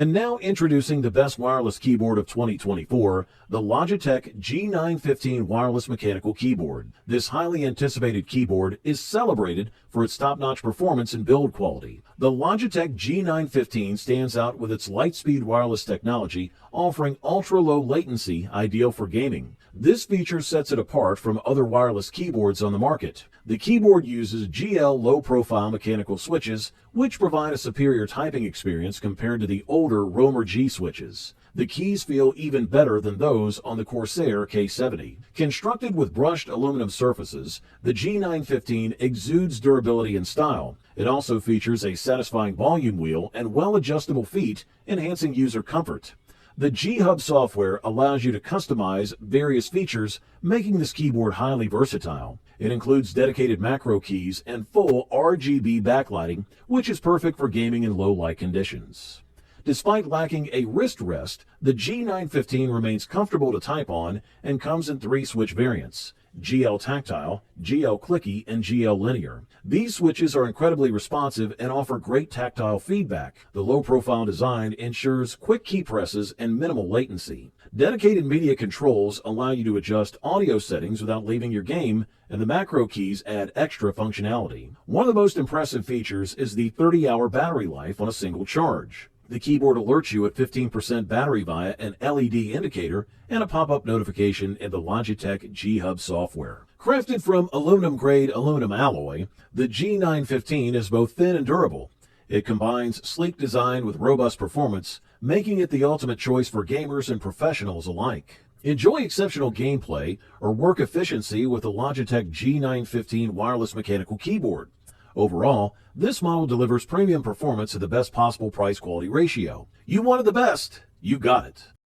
And now introducing the best wireless keyboard of 2024, the Logitech G915 Wireless Mechanical Keyboard. This highly anticipated keyboard is celebrated for its top-notch performance and build quality. The Logitech G915 stands out with its light-speed wireless technology, offering ultra-low latency, ideal for gaming. This feature sets it apart from other wireless keyboards on the market. The keyboard uses GL low-profile mechanical switches, which provide a superior typing experience compared to the older Romer G switches. The keys feel even better than those on the Corsair K70. Constructed with brushed aluminum surfaces, the G915 exudes durability and style. It also features a satisfying volume wheel and well-adjustable feet, enhancing user comfort. The G-Hub software allows you to customize various features, making this keyboard highly versatile. It includes dedicated macro keys and full RGB backlighting, which is perfect for gaming in low light conditions. Despite lacking a wrist rest, the G915 remains comfortable to type on and comes in 3 switch variants: GL Tactile, GL Clicky, and GL Linear. These switches are incredibly responsive and offer great tactile feedback. The low-profile design ensures quick key presses and minimal latency. Dedicated media controls allow you to adjust audio settings without leaving your game, and the macro keys add extra functionality. One of the most impressive features is the 30-hour battery life on a single charge. The keyboard alerts you at 15% battery via an LED indicator and a pop-up notification in the Logitech G-Hub software. Crafted from aluminum-grade aluminum alloy, the G915 is both thin and durable. It combines sleek design with robust performance, making it the ultimate choice for gamers and professionals alike. Enjoy exceptional gameplay or work efficiency with the Logitech G915 Wireless Mechanical Keyboard. Overall, this model delivers premium performance at the best possible price-quality ratio. You wanted the best, you got it.